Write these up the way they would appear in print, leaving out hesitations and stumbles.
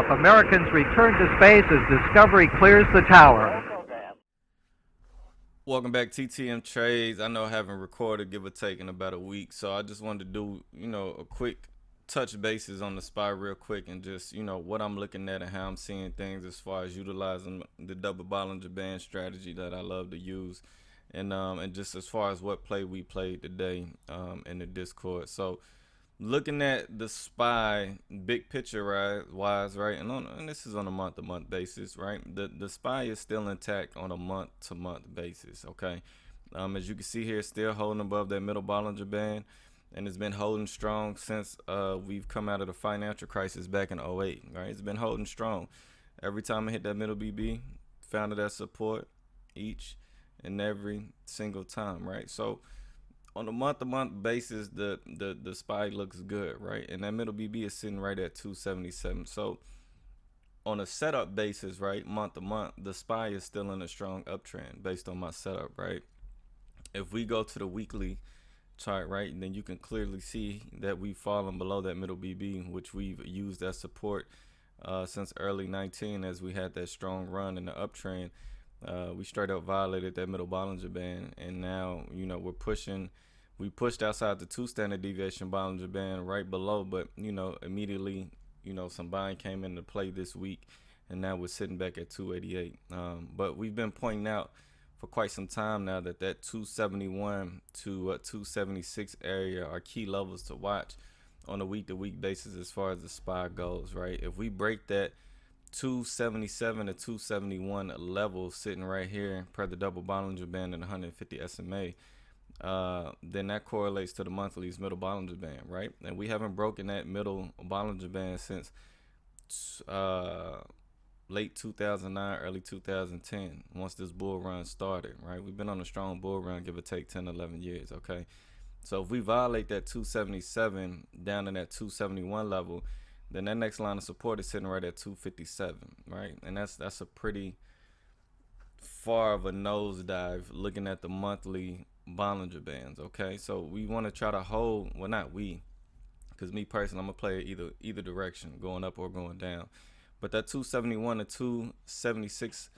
off. Americans return to space as Discovery clears the tower. Welcome back, TTMTrades. I know I haven't recorded, give or take, in about a week, so I just wanted to do, a quick touch bases on the SPY real quick and just, what I'm looking at and how I'm seeing things as far as utilizing the double Bollinger Band strategy that I love to use, and just as far as what play we played today in the Discord. So looking at the SPY big picture wise, right, and this is on a month-to-month basis, right. The SPY is still intact on a month-to-month basis. Okay, as you can see here, still holding above that middle Bollinger Band, and it's been holding strong since we've come out of the financial crisis back in '08. Right, it's been holding strong. Every time I hit that middle BB, found that support each and every single time. Right, so on a month-to-month basis, the SPY looks good, right? And that middle BB is sitting right at 277. So on a setup basis, right, month-to-month, the SPY is still in a strong uptrend based on my setup, right? If we go to the weekly chart, right, then you can clearly see that we've fallen below that middle BB, which we've used as support since early 19 as we had that strong run in the uptrend. We straight up violated that middle Bollinger Band, and now we're pushing. We pushed outside the 2 standard deviation Bollinger Band right below, but immediately some buying came into play this week, and now we're sitting back at 288. But we've been pointing out for quite some time now that 271 to 276 area are key levels to watch on a week-to-week basis as far as the SPY goes, right? If we break that 277 to 271 level sitting right here per the double Bollinger Band and 150 SMA, then that correlates to the monthly's middle Bollinger Band, right? And we haven't broken that middle Bollinger Band since late 2009, early 2010, once this bull run started, right? We've been on a strong bull run, give or take 10, 11 years, okay? So if we violate that 277 down to that 271 level, then that next line of support is sitting right at 257, right? And that's a pretty far of a nosedive looking at the monthly Bollinger Bands, okay? So we want to try to hold, well, not we, because me personally, I'm going to play either direction, going up or going down. But that 271 to 276,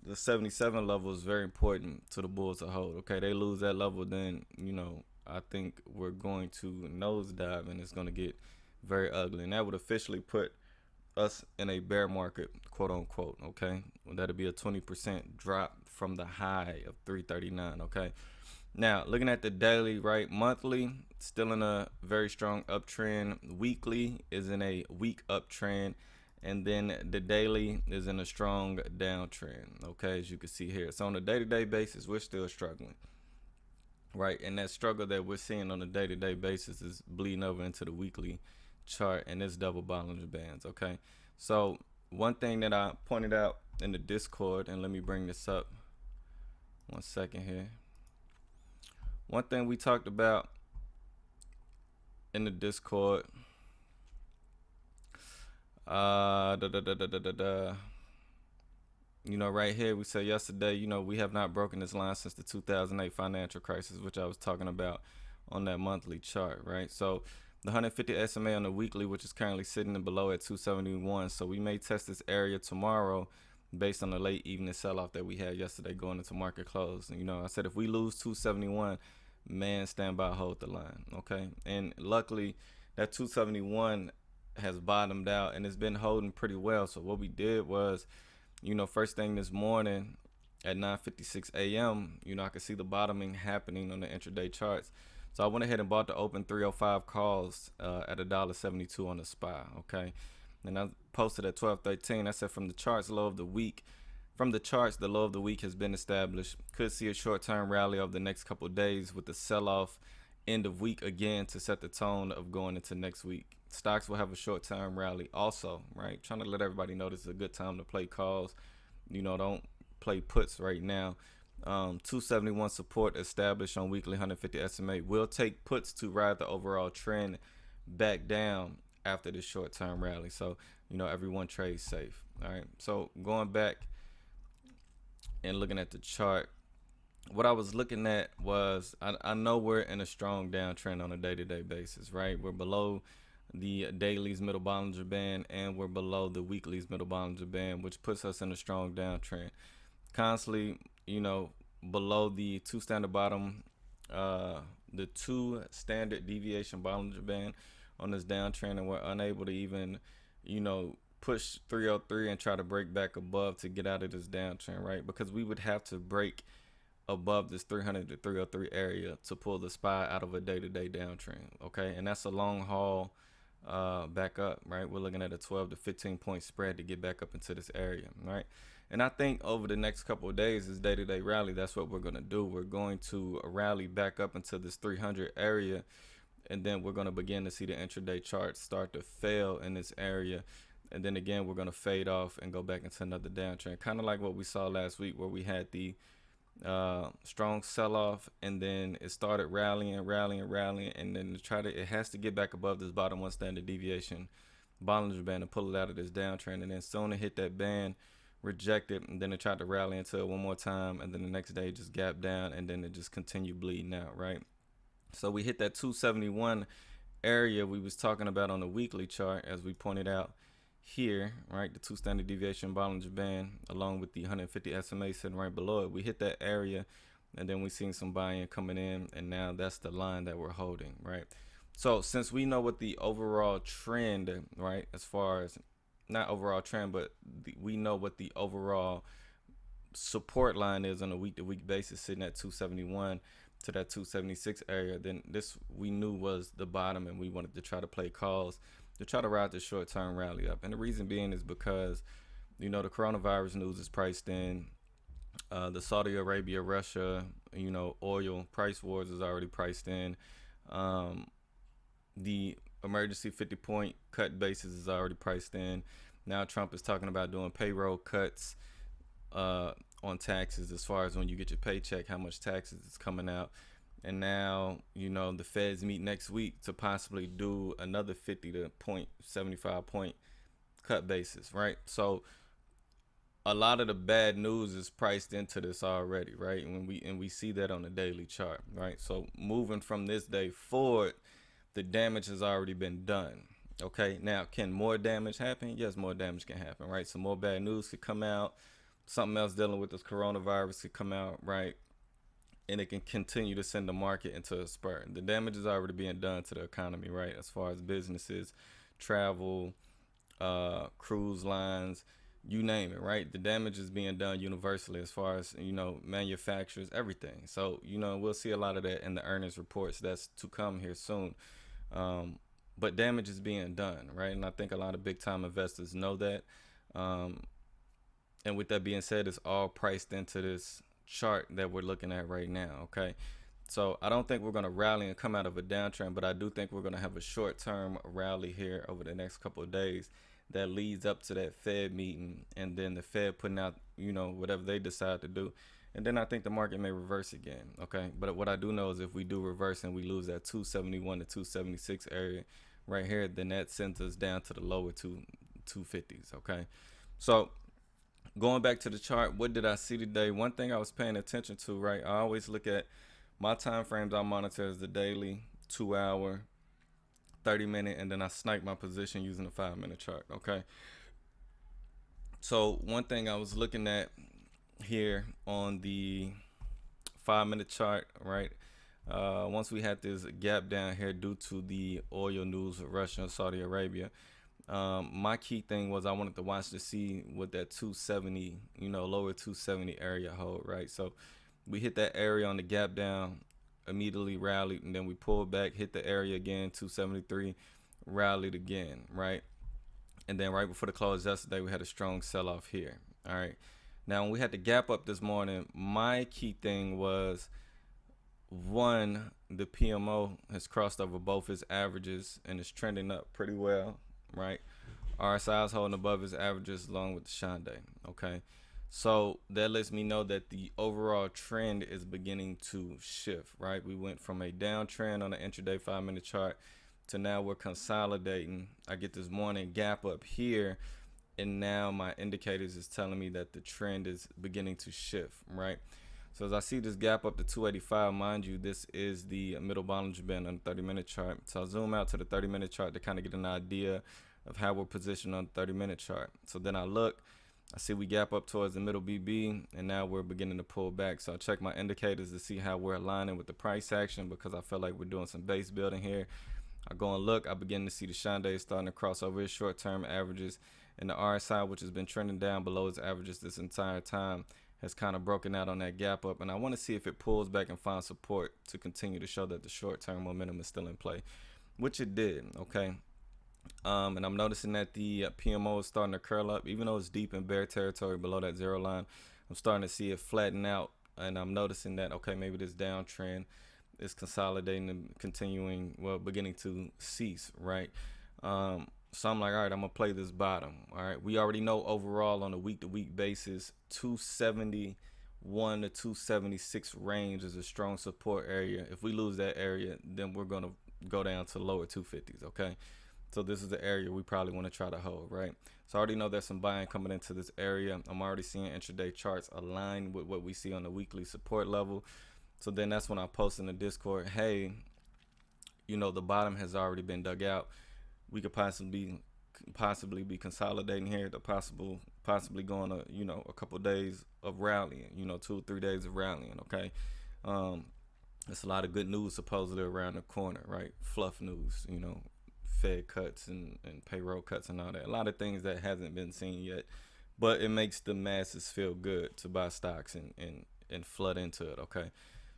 the 77 level is very important to the bulls to hold, okay? They lose that level, then, I think we're going to nosedive, and it's going to get very ugly. And that would officially put us in a bear market, quote unquote, okay? That'll be a 20% drop from the high of 339, okay? Now, looking at the daily, right, monthly, still in a very strong uptrend. Weekly is in a weak uptrend. And then the daily is in a strong downtrend, okay, as you can see here. So on a day-to-day basis, we're still struggling, right? And that struggle that we're seeing on a day-to-day basis is bleeding over into the weekly chart and this double Bollinger Bands, okay? So one thing that I pointed out in the Discord, and let me bring this up 1 second here. One thing we talked about in the Discord, right here we said yesterday, we have not broken this line since the 2008 financial crisis, which I was talking about on that monthly chart, right? So the 150 SMA on the weekly, which is currently sitting below at 271. So we may test this area tomorrow based on the late evening sell-off that we had yesterday going into market close. I said if we lose 271, man, stand by, hold the line, okay? And luckily, that 271 has bottomed out and it's been holding pretty well. So what we did was, first thing this morning at 9:56 a.m., I could see the bottoming happening on the intraday charts. So I went ahead and bought the open 305 calls at $1.72 on the SPY, okay? And I posted at 12:13. I said from the charts, low of the week. From the charts, the low of the week has been established. Could see a short-term rally over the next couple of days with the sell-off end of week again to set the tone of going into next week. Stocks will have a short-term rally also, right? Trying to let everybody know this is a good time to play calls. Don't play puts right now. 271 support established on weekly 150 SMA. We'll take puts to ride the overall trend back down after this short-term rally. So, everyone trades safe. All right. So going back and looking at the chart, what I was looking at was I know we're in a strong downtrend on a day-to-day basis, right? We're below the daily's middle Bollinger Band, and we're below the weekly's middle Bollinger Band, which puts us in a strong downtrend. Constantly, below the two standard bottom, the two standard deviation Bollinger Band on this downtrend, and we're unable to even, push 303 and try to break back above to get out of this downtrend, right? Because we would have to break above this 300 to 303 area to pull the SPY out of a day-to-day downtrend, okay? And that's a long haul back up, right? We're looking at a 12 to 15 point spread to get back up into this area, right? And I think over the next couple of days, this day-to-day rally, that's what we're going to do. We're going to rally back up into this 300 area, and then we're going to begin to see the intraday charts start to fail in this area. And then again, we're going to fade off and go back into another downtrend, kind of like what we saw last week, where we had the strong sell-off, and then it started rallying, and then it has to get back above this bottom one standard deviation Bollinger Band and pull it out of this downtrend, and then soon it hit that band, reject it, and then it tried to rally into it one more time, and then the next day just gapped down, and then it just continued bleeding out, right? So we hit that 271 area we was talking about on the weekly chart, as we pointed out here, right? The two standard deviation Bollinger Band along with the 150 SMA sitting right below it. We hit that area, and then we seen some buy-in coming in, and now that's the line that we're holding, right? So since we know what the overall trend, right, as far as not overall trend, but we know what the overall support line is on a week-to-week basis, sitting at 271 to that 276 area, then this we knew was the bottom, and we wanted to try to play calls to try to ride the short-term rally up. And the reason being is because, the coronavirus news is priced in. The Saudi Arabia, Russia, oil price wars is already priced in. The emergency 50-point cut basis is already priced in. Now Trump is talking about doing payroll cuts on taxes, as far as when you get your paycheck, how much taxes is coming out. And now, the Feds meet next week to possibly do another 50 to 75 point cut basis, right? So a lot of the bad news is priced into this already, right? And we see that on the daily chart, right? So moving from this day forward, the damage has already been done. Okay, now can more damage happen? Yes, more damage can happen, right? Some more bad news could come out. Something else dealing with this coronavirus could come out, right? And it can continue to send the market into a spur. The damage is already being done to the economy, right? As far as businesses, travel, cruise lines, you name it, right? The damage is being done universally, as far as, manufacturers, everything. So, we'll see a lot of that in the earnings reports that's to come here soon. But damage is being done, right? And I think a lot of big time investors know that. And with that being said, it's all priced into this chart that we're looking at right now, okay? So I don't think we're going to rally and come out of a downtrend, but I do think we're going to have a short-term rally here over the next couple of days that leads up to that Fed meeting, and then the Fed putting out, whatever they decide to do. And then I think the market may reverse again, okay? But what I do know is if we do reverse and we lose that 271 to 276 area right here, then that sends us down to the lower 250s, okay? So going back to the chart, what did I see today? One thing I was paying attention to, right? I always look at my time frames. I monitor as the daily, 2 hour, 30-minute, and then I snipe my position using the 5-minute chart, okay? So one thing I was looking at here on the 5-minute chart, right? Once we had this gap down here due to the oil news with Russia and Saudi Arabia, my key thing was I wanted to watch to see what that 270, lower 270 area hold, right? So we hit that area on the gap down, immediately rallied, and then we pulled back, hit the area again, 273, rallied again, right? And then right before the close yesterday, we had a strong sell-off here, all right? Now, when we had the gap up this morning, my key thing was, one, the PMO has crossed over both its averages and is trending up pretty well, right? RSI is holding above its averages along with the Shande, okay? So that lets me know that the overall trend is beginning to shift, right? We went from a downtrend on the intraday 5-minute chart to now we're consolidating. I get this morning gap up here, and now my indicators is telling me that the trend is beginning to shift, right? So as I see this gap up to 285, mind you, this is the middle Bollinger Band on the 30-minute chart. So I'll zoom out to the 30-minute chart to kind of get an idea of how we're positioned on the 30-minute chart. So then I look, I see we gap up towards the middle BB, and now we're beginning to pull back. So I check my indicators to see how we're aligning with the price action, because I feel like we're doing some base building here. I go and look, I begin to see the Shande starting to cross over his short-term averages, and the RSI, which has been trending down below its averages this entire time, has kind of broken out on that gap up, and I want to see if it pulls back and finds support to continue to show that the short-term momentum is still in play, which it did. Okay. And I'm noticing that the PMO is starting to curl up, even though it's deep in bear territory below that zero line. I'm starting to see it flatten out, and I'm noticing that, okay, maybe this downtrend is consolidating and continuing, well, beginning to cease, right? So I'm like, all right, I'm gonna play this bottom. All right, we already know overall on a week-to-week basis, 271 to 276 range is a strong support area. If we lose that area, then we're gonna go down to lower 250s. Okay, so this is the area we probably want to try to hold, right? So I already know there's some buying coming into this area. I'm already seeing intraday charts align with what we see on the weekly support level. So then that's when I post in the Discord, hey, you know, the bottom has already been dug out. We could possibly be consolidating here, to possibly going a couple of days of rallying, 2 or 3 days of rallying. Okay. There's a lot of good news supposedly around the corner, right? Fluff news, Fed cuts and payroll cuts and all that. A lot of things that hasn't been seen yet, but it makes the masses feel good to buy stocks and flood into it. Okay.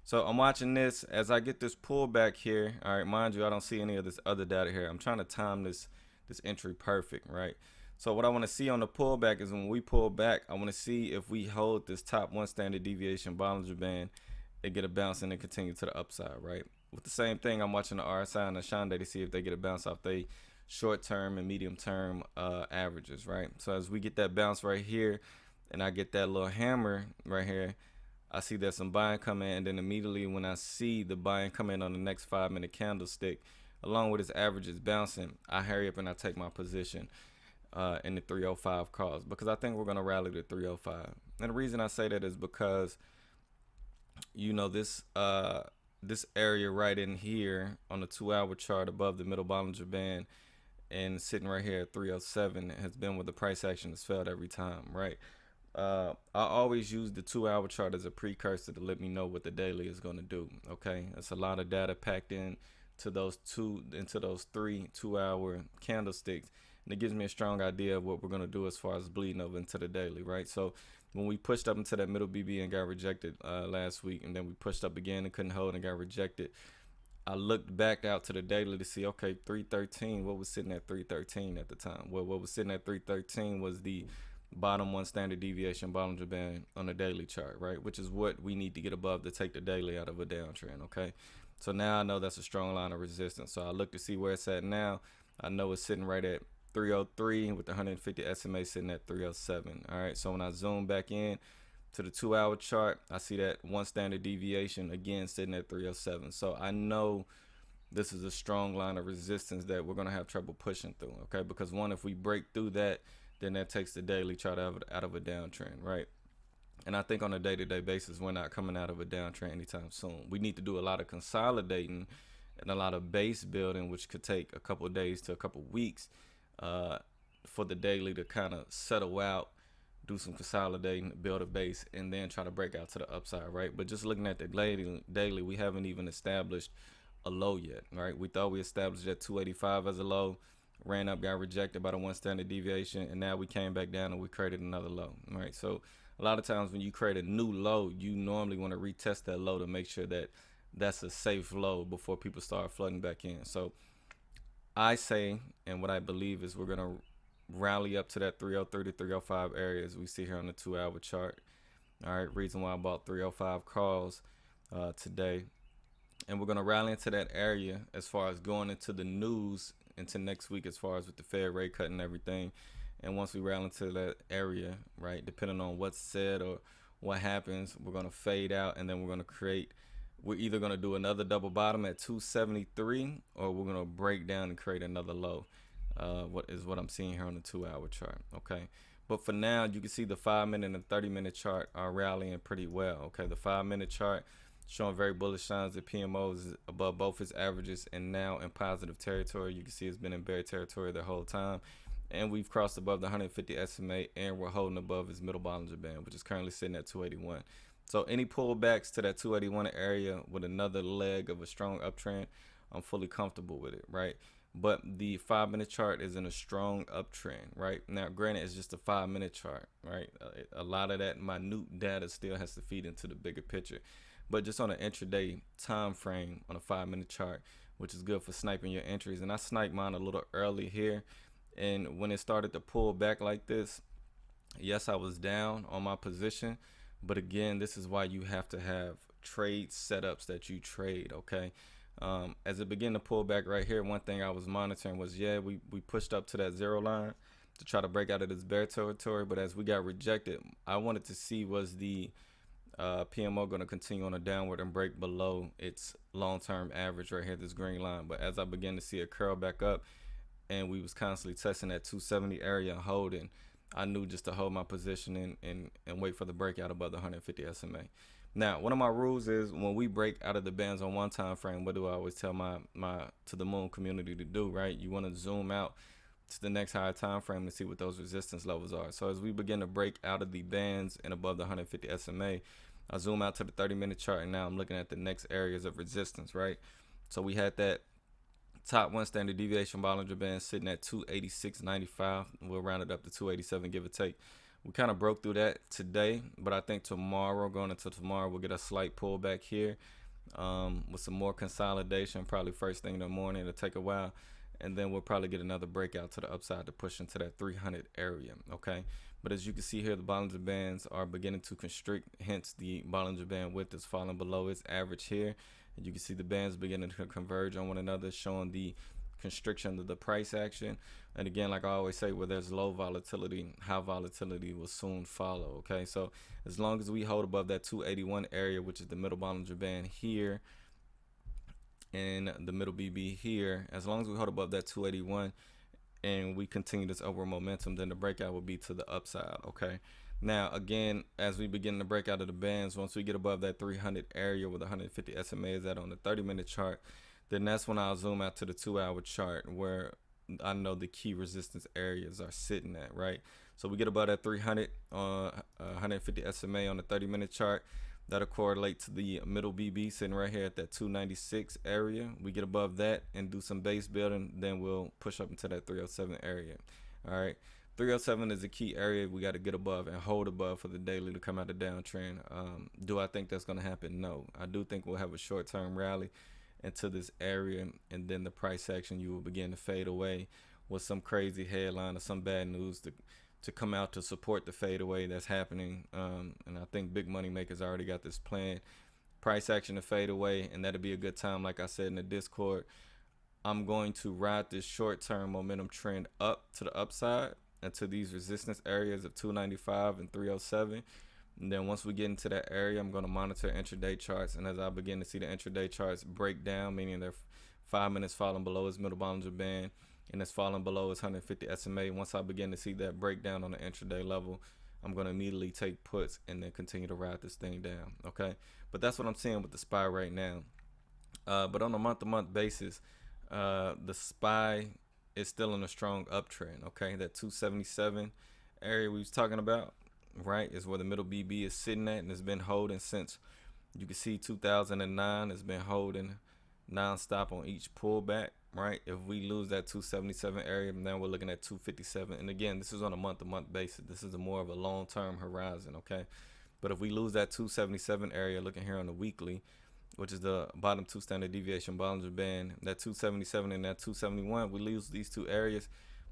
So I'm watching this as I get this pullback here. All right, mind you, I don't see any of this other data here. I'm trying to time this entry perfect, right? So what I want to see on the pullback is when we pull back, I want to see if we hold this top 1 standard deviation Bollinger Band and get a bounce and then continue to the upside, right? With the same thing, I'm watching the RSI and the Shande to see if they get a bounce off they short-term and medium-term averages, right? So as we get that bounce right here, and I get that little hammer right here, I see there's some buying come in, and then immediately when I see the buying come in on the next 5-minute candlestick, along with its averages bouncing, I hurry up and I take my position in the 305 calls, because I think we're going to rally to 305. And the reason I say that is because, this area right in here on the 2-hour chart above the middle Bollinger Band and sitting right here at 307 has been where the price action has failed every time, right? I always use the 2-hour chart as a precursor to let me know what the daily is going to do. Okay, it's a lot of data packed in to those 3 2-hour candlesticks, and it gives me a strong idea of what we're going to do as far as bleeding over into the daily, right? So when we pushed up into that middle BB and got rejected last week, and then we pushed up again and couldn't hold and got rejected, I looked back out to the daily to see, okay, 313, what was sitting at 313 at the time? Well, what was sitting at 313 was the bottom 1 standard deviation Bollinger Band on the daily chart, right? Which is what we need to get above to take the daily out of a downtrend, okay? So now I know that's a strong line of resistance. So I look to see where it's at now. I know it's sitting right at 303 with the 150 SMA sitting at 307. All right, so when I zoom back in to the 2-hour chart, I see that 1 standard deviation again sitting at 307. So I know this is a strong line of resistance that we're going to have trouble pushing through, okay? Because one, if we break through that, then that takes the daily chart out of a downtrend, right? And I think on a day-to-day basis, we're not coming out of a downtrend anytime soon. We need to do a lot of consolidating and a lot of base building, which could take a couple of days to a couple of weeks for the daily to kind of settle out, do some consolidating, build a base, and then try to break out to the upside, right? But just looking at the daily, we haven't even established a low yet, right? We thought we established at 285 as a low, ran up, got rejected by the 1 standard deviation, and now we came back down and we created another low, right? So a lot of times when you create a new low, you normally want to retest that low to make sure that that's a safe low before people start flooding back in. So I say, and what I believe is, we're going to rally up to that 303 to 305 area as we see here on the 2-hour chart. All right, reason why I bought 305 calls today. And we're going to rally into that area as far as going into the news into next week, as far as with the Fed rate cut and everything. And once we rally into that area, right, depending on what's said or what happens, we're going to fade out, and then we're either going to do another double bottom at 273, or we're going to break down and create another low. What I'm seeing here on the 2-hour chart, okay? But for now, you can see the 5 minute and 30 minute chart are rallying pretty well. Okay, the 5 minute chart showing very bullish signs. The PMO is above both its averages and now in positive territory. You can see it's been in bear territory the whole time. And we've crossed above the 150 SMA, and we're holding above its middle Bollinger Band, which is currently sitting at 281. So any pullbacks to that 281 area with another leg of a strong uptrend, I'm fully comfortable with it, right? But the 5 minute chart is in a strong uptrend, right? Now, granted, it's just a 5 minute chart, right? A lot of that minute data still has to feed into the bigger picture. But just on an intraday time frame on a 5 minute chart, which is good for sniping your entries. And I sniped mine a little early here. And when it started to pull back like this, yes, I was down on my position. But again, this is why you have to have trade setups that you trade, okay? As it began to pull back right here, one thing I was monitoring was, we pushed up to that zero line to try to break out of this bear territory. But as we got rejected, I wanted to see was the PMO going to continue on a downward and break below its long-term average right here, this green line. But as I began to see it curl back up and we was constantly testing that 270 area and holding, I knew just to hold my position and wait for the breakout above the 150 SMA. Now, one of my rules is when we break out of the bands on one time frame, what do I always tell my to the moon community to do, right? You want to zoom out to the next higher time frame to see what those resistance levels are. So as we begin to break out of the bands and above the 150 SMA, I zoom out to the 30-minute chart, and now I'm looking at the next areas of resistance, right? So we had that top one standard deviation Bollinger Band sitting at 286.95. We'll round it up to 287, give or take. We kind of broke through that today, but I think tomorrow, going into tomorrow, we'll get a slight pullback here with some more consolidation, probably first thing in the morning. It'll take a while, and then we'll probably get another breakout to the upside to push into that 300 area, okay? But as you can see here, the Bollinger Bands are beginning to constrict, hence the Bollinger Band width is falling below its average here. And you can see the bands beginning to converge on one another, showing the constriction of the price action. And again, like I always say, where there's low volatility, high volatility will soon follow, okay? So as long as we hold above that 281 area, which is the middle Bollinger Band here, and the middle BB here, as long as we hold above that 281 and we continue this upward momentum, then the breakout will be to the upside, okay? Now, again, as we begin to break out of the bands, once we get above that 300 area where the 150 SMA is at on the 30-minute chart, then that's when I'll zoom out to the 2-hour chart where I know the key resistance areas are sitting at, right? So we get above that 300 150 SMA on the 30-minute chart. That'll correlate to the middle BB sitting right here at that 296 area. We get above that and do some base building, then we'll push up into that 307 area. All right. 307 is a key area we got to get above and hold above for the daily to come out of downtrend. Do I think that's going to happen? No. I do think we'll have a short-term rally into this area, and then the price action you will begin to fade away with some crazy headline or some bad news to come out to support the fade away that's happening. And I think big money makers already got this plan. Price action to fade away, and that'll be a good time. Like I said in the Discord, I'm going to ride this short-term momentum trend up to the upside into these resistance areas of 295 and 307. And then once we get into that area, I'm going to monitor intraday charts. And as I begin to see the intraday charts break down, meaning they're 5 minutes falling below its middle Bollinger Band and it's falling below its 150 SMA, once I begin to see that breakdown on the intraday level, I'm going to immediately take puts and then continue to ride this thing down, okay? But that's what I'm seeing with the SPY right now. But on a month-to-month basis, the SPY is still in a strong uptrend, okay? That 277 area we was talking about, right, is where the middle BB is sitting at, and it's been holding since, you can see 2009. It's been holding non-stop on each pullback, right? If we lose that 277 area, then we're looking at 257. And again, this is on a month-to-month basis. This is more of a long-term horizon, okay? But if we lose that 277 area, looking here on the weekly, which is the bottom 2 standard deviation Bollinger Band, that 277 and that 271, we lose these 2 areas,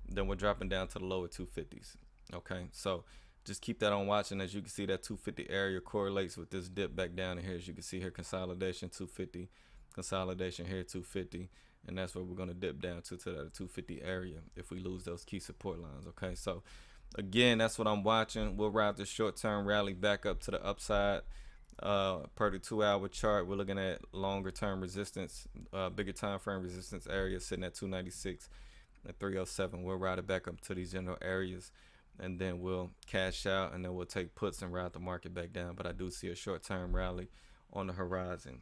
then we're dropping down to the lower 250s, okay? So just keep that on watch. And as you can see, that 250 area correlates with this dip back down in here. As you can see here, consolidation 250, consolidation here 250, and that's where we're going to dip down to that 250 area if we lose those key support lines, okay? So again, that's what I'm watching. We'll ride the short-term rally back up to the upside. Per the 2-hour chart, we're looking at longer-term resistance, bigger time frame resistance area sitting at 296 and 307. We'll ride it back up to these general areas. and then we'll cash out, and then we'll take puts and ride the market back down. But I do see a short-term rally on the horizon.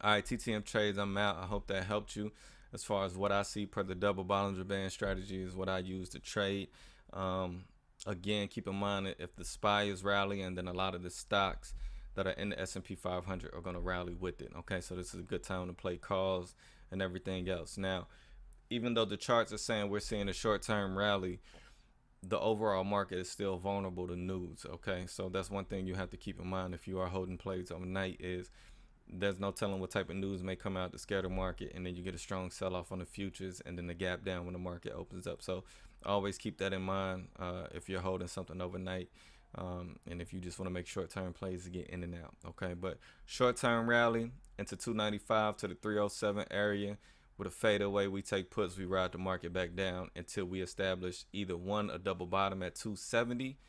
All right, TTM Trades, I'm out. I hope that helped you. As far as what I see per the double Bollinger Band strategy is what I use to trade. Again, keep in mind that if the SPY is rallying, then a lot of the stocks that are in the S&P 500 are going to rally with it. Okay, so this is a good time to play calls and everything else. Now, even though the charts are saying we're seeing a short-term rally, the overall market is still vulnerable to news. Okay, so that's one thing you have to keep in mind if you are holding plays overnight is there's no telling what type of news may come out to scare the market, and then you get a strong sell-off on the futures and then the gap down when the market opens up. So always keep that in mind if you're holding something overnight, and if you just want to make short-term plays to get in and out. Okay, but short-term rally into 295 to the 307 area. With a fadeaway, we take puts, we ride the market back down until we establish either one, a double bottom at 270,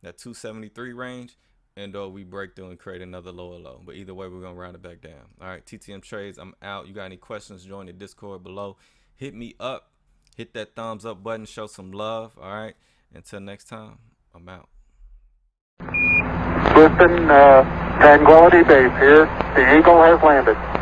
that 273 range, and or we break through and create another lower low. But either way, we're gonna round it back down. All right, TTM Trades, I'm out. You got any questions, join the Discord below. Hit me up, hit that thumbs up button, show some love. All right, until next time, I'm out. Houston, Tranquility Base here. The Eagle has landed.